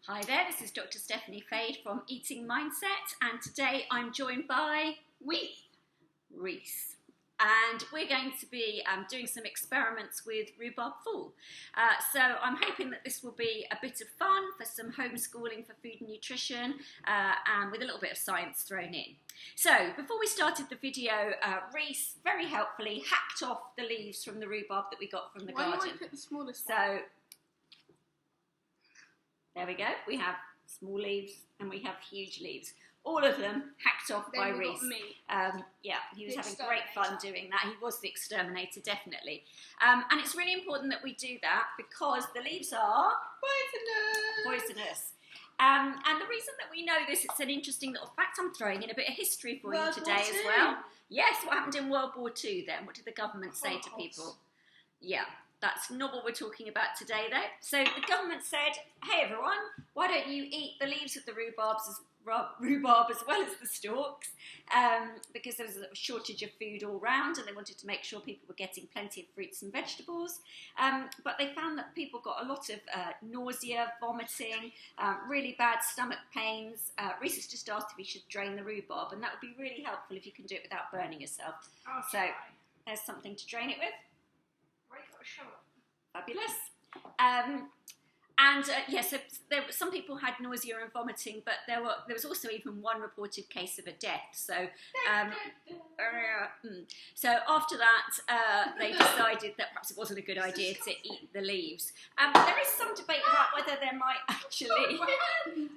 Hi there, this is Dr. Stephanie Fade from Eating Mindset, and today I'm joined by Rhys. And we're going to be doing some experiments with Rhubarb Fool. So I'm hoping that this will be a bit of fun for some homeschooling for food and nutrition, and with a little bit of science thrown in. So before we started the video, Rhys very helpfully hacked off the leaves from the rhubarb that we got from the garden. Why do I pick the smallest one? So there we go. We have small leaves and we have huge leaves. All of them hacked off by Rhys. Yeah, he was having great fun doing that. He was the exterminator, definitely. And it's really important that we do that because the leaves are poisonous. And the reason that we know this, it's an interesting little fact. I'm throwing in a bit of history for you today as well. Yes, what happened in World War II then? What did the government say to people? Yeah. That's not what we're talking about today, though. So the government said, hey, everyone, why don't you eat the leaves of the rhubarb as well as the stalks, because there was a shortage of food all round and they wanted to make sure people were getting plenty of fruits and vegetables. But they found that people got a lot of nausea, vomiting, really bad stomach pains. Rhys has just asked if we should drain the rhubarb, and that would be really helpful if you can do it without burning yourself. So there's something to drain it with. Fabulous. So some people had nausea and vomiting, but there was also even one reported case of a death. So, so after that, they decided that perhaps it wasn't a good idea to eat the leaves. There is some debate about whether there might actually.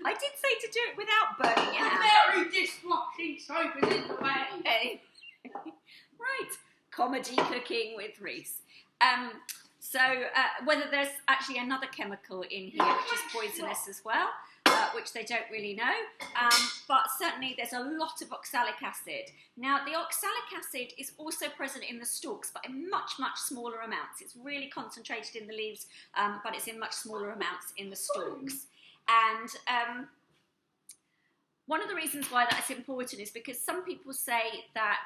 I did say to do it without burning your hands. Very dishwashing soap is in the way. Right, comedy cooking with Rhys. So whether there's actually another chemical in here which is poisonous as well, which they don't really know, but certainly there's a lot of oxalic acid. Now the oxalic acid is also present in the stalks, but in much, much smaller amounts. It's really concentrated in the leaves, but it's in much smaller amounts in the stalks. And one of the reasons why that's important is because some people say that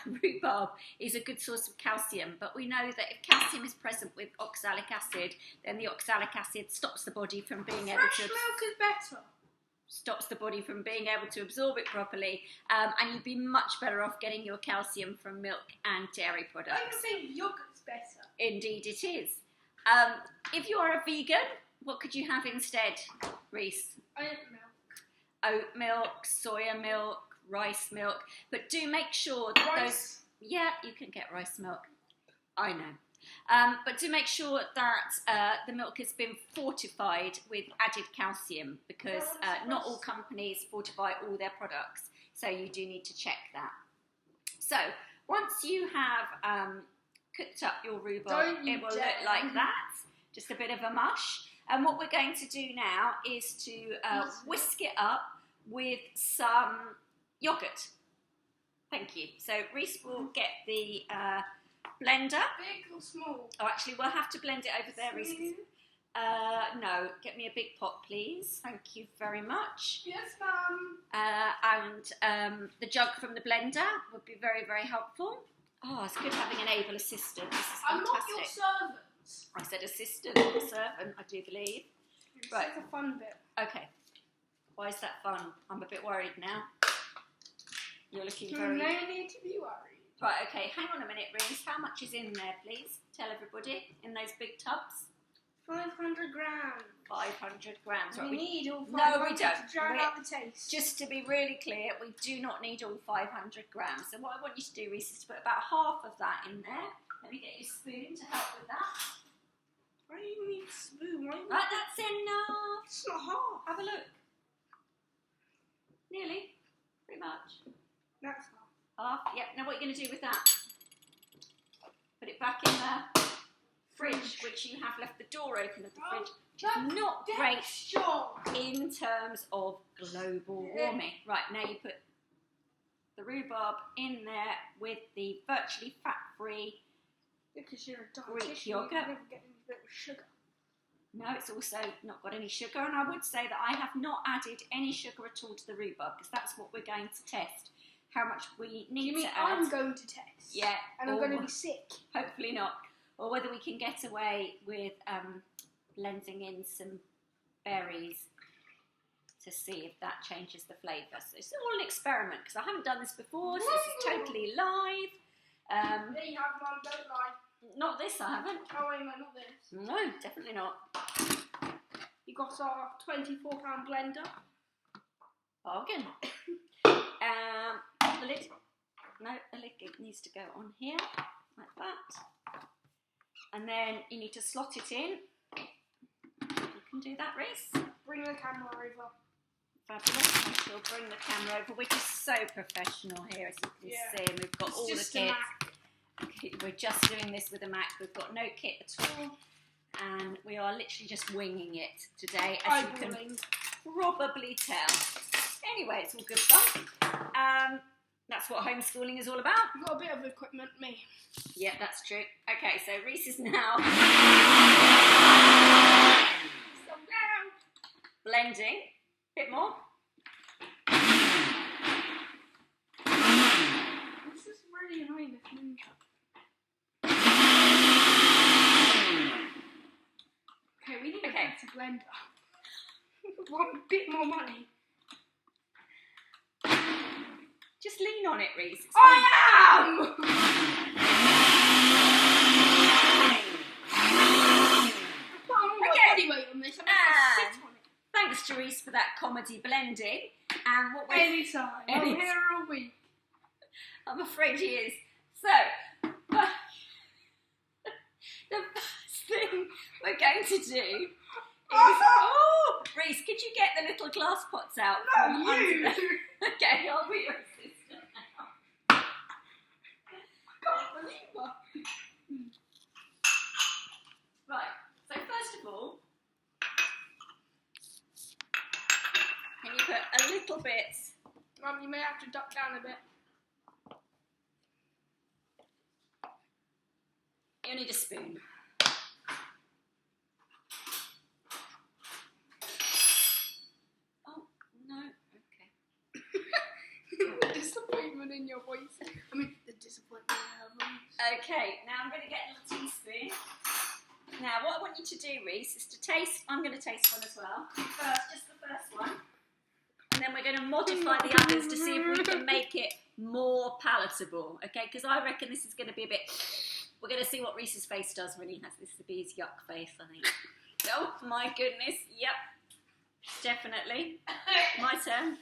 rhubarb is a good source of calcium, but we know that if calcium is present with oxalic acid, then the oxalic acid stops the body from being able to... Fresh milk is better. Stops the body from being able to absorb it properly, and you'd be much better off getting your calcium from milk and dairy products. I would say yogurt's better. Indeed it is. If you are a vegan, what could you have instead, Rhys? Oat milk. Oat milk, soya milk, rice milk, but do make sure that those... Yeah, you can get rice milk, I know. But do make sure that the milk has been fortified with added calcium, because not all companies fortify all their products, so you do need to check that. So, once you have cooked up your rhubarb, it will look like that, just a bit of a mush. And what we're going to do now is to whisk it up with some yoghurt. Thank you. So Rhys will get the blender. Big or small? Oh, actually, we'll have to blend it over there, Rhys. No, get me a big pot, please. Thank you very much. Yes, ma'am. And the jug from the blender would be very, very helpful. Oh, it's good having an able assistant. This is fantastic. I'm not your servant. I said assistant, not servant, I do believe. Right. This is the fun bit. Okay. Why is that fun? I'm a bit worried now. You're looking No very... need to be worried. Right, okay, hang on a minute, Rhys. How much is in there, please? Tell everybody, in those big tubs. 500 grams. 500 grams. We Right, need all 500 no, we don't. to drown out the taste. Just to be really clear, we do not need all 500 grams. So what I want you to do, Rhys, is to put about half of that in there. Let me get your spoon to help with that. Why do you need a spoon? Right, that's enough. It's not half. Have a look. Nearly. Pretty much. That's half. Half. Yep. Now what are you going to do with that? Put it back in the fridge, which you have left the door open of the fridge. Which is not great in terms of global warming. Right, now you put the rhubarb in there with the virtually fat-free Because you're a Greek dietitian, yogurt. you never get any bit of sugar. No, it's also not got any sugar, and I would say that I have not added any sugar at all to the rhubarb, because that's what we're going to test, how much we need to add. I'm going to test? Yeah. And I'm going to be sick? Hopefully not. Or whether we can get away with blending in some berries to see if that changes the flavour. So it's all an experiment because I haven't done this before, so this is totally live. There you have one, don't lie. Not this, I haven't. Oh wait, no, not this. No, definitely not. You got our £24 blender. Bargain. The lid. No, the lid needs to go on here, like that. And then you need to slot it in. You can do that, Rhys. Bring the camera over. Fabulous. And she'll bring the camera over, which is so professional here, as you can see. And we've got all the kit. We're just doing this with a Mac. We've got no kit at all. And we are literally just winging it today, as you can probably tell. Anyway, it's all good fun. That's what homeschooling is all about. You've got a bit of equipment, me. Yeah, that's true. Okay, so Rhys is now blending. Bit more. This is really annoying, this ninja. Okay, we need a better blender. Want a bit more money. Just lean on it, Rhys. I am! Body weight on this. I'm going to sit on it. Thanks to Rhys for that comedy blending. And what Anytime. I'm here all week. I'm afraid he is. So, the first thing we're going to do is... Oh! Rhys, could you get the little glass pots out? No, you! Okay, I'll be your assistant now. I can't believe it. Right, so first of all, can you put a little bit... Mum, you may have to duck down a bit. You need a spoon. Oh, no, okay. The disappointment in your voice. I mean, the disappointment in her voice. Okay, now I'm going to get a little teaspoon. Now, what I want you to do, Rhys, is to taste. I'm going to taste one as well. First, just the first one. And then we're going to modify the others to see if we can make it more palatable. Okay, because I reckon this is going to be a bit... We're going to see what Rhys's face does when he has this to be his yuck face, I think. Oh, my goodness. Yep. Definitely. My turn.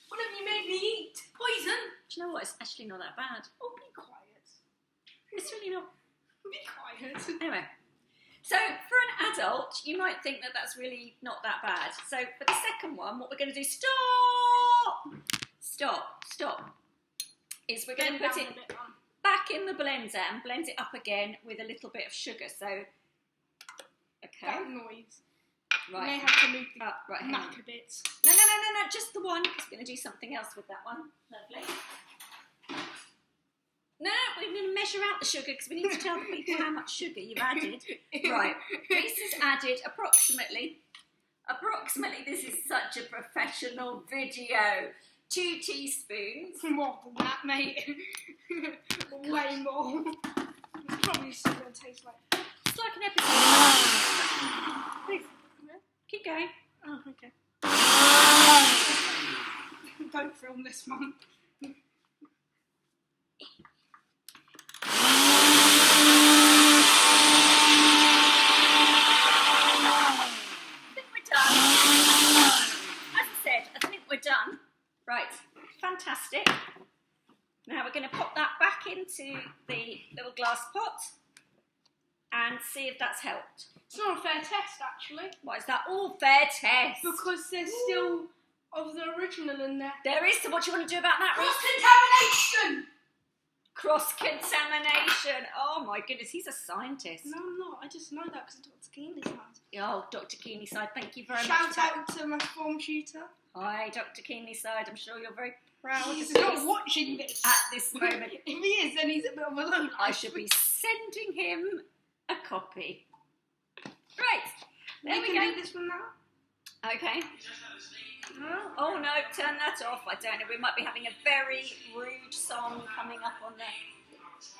What have you made me eat? Poison? Do you know what? It's actually not that bad. Oh, be quiet. It's really not. Be quiet. Anyway. So, for an adult, you might think that that's really not that bad. So, for the second one, what we're going to do... Stop. Is we're going to put it back in the blender and blend it up again with a little bit of sugar. So, okay. That noise. Right. You may have to move the right, Mac a bit. No, just the one, because we're going to do something else with that one. Lovely. No, we're going to measure out the sugar because we need to tell the people how much sugar you've added. Right, Rhys has added approximately, this is such a professional video, 2 teaspoons. More than that, mate. Way more. It's probably still going to taste like... It's like an episode. Please, keep going. Oh, okay. Don't film this one. Done. Right, fantastic. Now we're going to pop that back into the little glass pot and see if that's helped. It's not a fair test, actually. What is that? All fair test. Because there's still of the original in there. There is. So what do you want to do about that, Rhys? Cross-contamination! Cross-contamination. Oh my goodness, he's a scientist. No, I'm not. I just know that because Dr. Keenley said. Oh, Dr. Keennyside, thank you very much. Shout out to my form tutor. Hi, Dr. Keennyside. I'm sure you're very proud He's of not this watching this. at this moment. If he is, then he's a bit of a loner. I should be sending him a copy. Right, there we can go. do this one now. Okay. Oh no, turn that off. I don't know. We might be having a very rude song coming up on the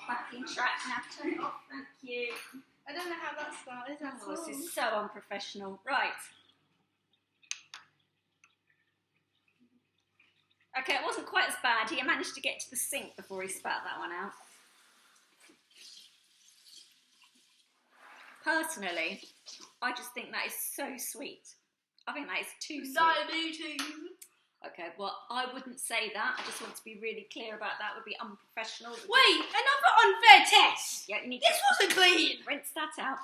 backing track now. Turn it off. Thank you. I don't know how that started. Oh, this is so unprofessional. Right. Okay, it wasn't quite as bad. He managed to get to the sink before he spat that one out. Personally, I just think that is so sweet. I think that is too sweet. Diabetes. Okay, well, I wouldn't say that. I just want to be really clear about that. It would be unprofessional. Wait, another unfair test. Yeah, you need this wasn't clean. Rinse that out.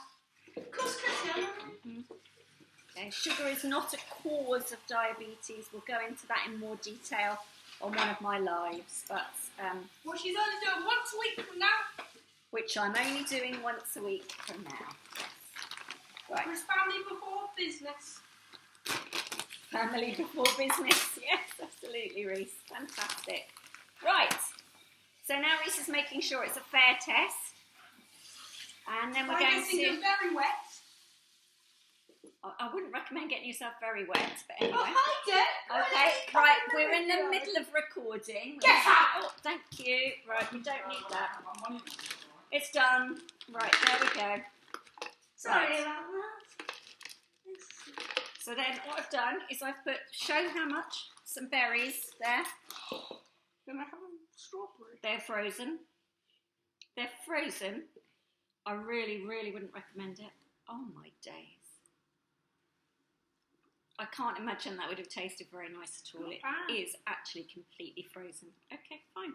Okay, sugar is not a cause of diabetes. We'll go into that in more detail on one of my lives. But well, she's only doing once a week from now. Which I'm only doing once a week from now. Yes. Right. It's family before business. Family before business. Yes, absolutely, Rhys. Fantastic. Right. So now Rhys is making sure it's a fair test. And then we're going to... very wet. I wouldn't recommend getting yourself very wet, but anyway. Oh, hi, Deb. Okay, right, we're in the middle of recording. Get out! Oh, thank you. Right, we don't need that. It's done. Right, there we go. Sorry about that. So then what I've done is I've put, show how much, some berries there. Then I have a strawberry. They're frozen. They're frozen. I really, really wouldn't recommend it. Oh my days. I can't imagine that would have tasted very nice at all. It is actually completely frozen. Okay, fine.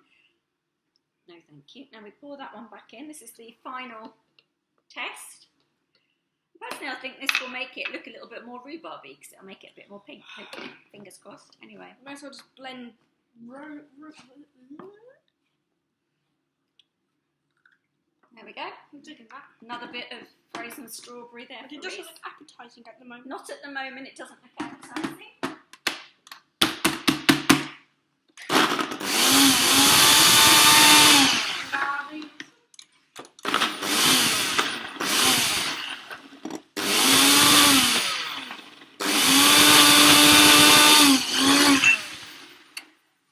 No, thank you. Now we pour that one back in. This is the final test. Personally, I think this will make it look a little bit more rhubarby because it'll make it a bit more pink. Hopefully. Fingers crossed. Anyway. Might as well just blend. There we go. I'm taking that. Another bit of frozen strawberry there. It doesn't look appetising at the moment. Not at the moment. It doesn't look appetising.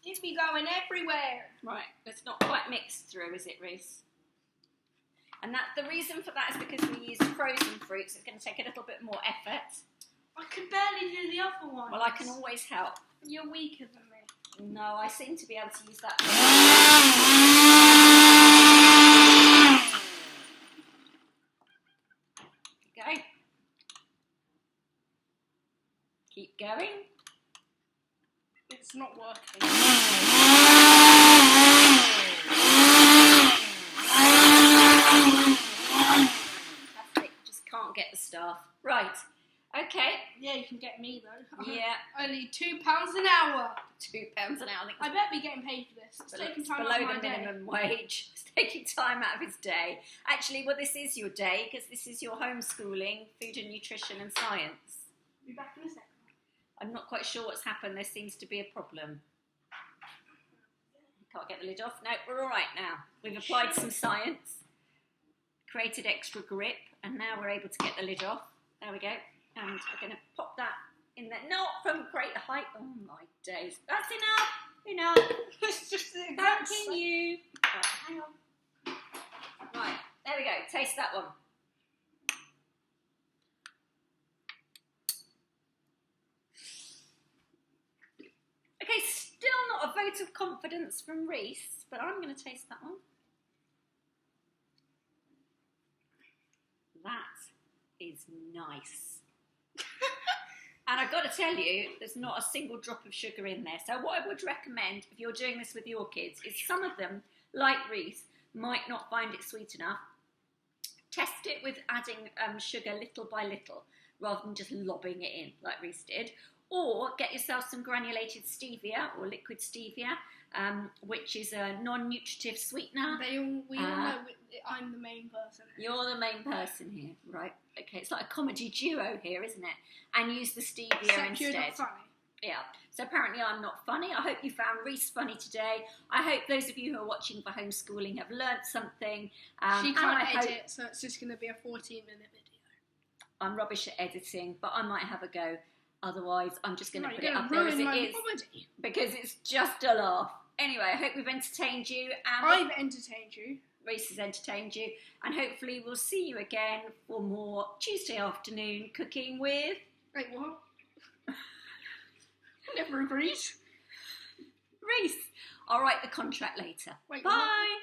It's be going everywhere. Right, it's not quite mixed through, is it, Rhys? And that the reason for that is because we use frozen fruits. It's going to take a little bit more effort. I can barely do the other one. Well, I can always help. You're weaker than me. No, I seem to be able to use that. Okay. Keep going. It's not working. Fantastic. Just can't get the staff. Right. Okay. Yeah, you can get me though. Yeah. Only £2 an hour. £2 an hour. I bet we're getting paid for this. It's taking time out of my below the minimum wage. It's taking time out of his day. Actually, well, this is your day because this is your homeschooling, food and nutrition and science. Be back in a second. I'm not quite sure what's happened. There seems to be a problem. Can't get the lid off. No, we're all right now. We've applied some science, created extra grip, and now we're able to get the lid off. There we go. And we're going to pop that in there. Not from great height. Oh my days. That's enough. Enough. It's just Continue. Right, hang on. Right, there we go. Taste that one. Okay, still not a vote of confidence from Rhys, but I'm going to taste that one. That is nice. And I've got to tell you, there's not a single drop of sugar in there. So what I would recommend, if you're doing this with your kids, is some of them, like Rhys, might not find it sweet enough. Test it with adding sugar little by little, rather than just lobbing it in, like Rhys did. Or get yourself some granulated stevia or liquid stevia, which is a non-nutritive sweetener. We all know I'm the main person. You're the main person here, right? Okay, it's like a comedy duo here, isn't it? And use the stevia Except instead. You're not funny. Yeah. So apparently I'm not funny. I hope you found Rhys funny today. I hope those of you who are watching for homeschooling have learnt something. She can't edit, so it's just going to be a 14-minute video. I'm rubbish at editing, but I might have a go. Otherwise, I'm just going to put it you're up there as it is. comedy. Because it's just a laugh. Anyway, I hope we've entertained you. And I've entertained you. Rhys has entertained you. And hopefully we'll see you again for more Tuesday afternoon cooking with... Wait, what? I never agreed. Rhys. I'll write the contract later. Wait, bye.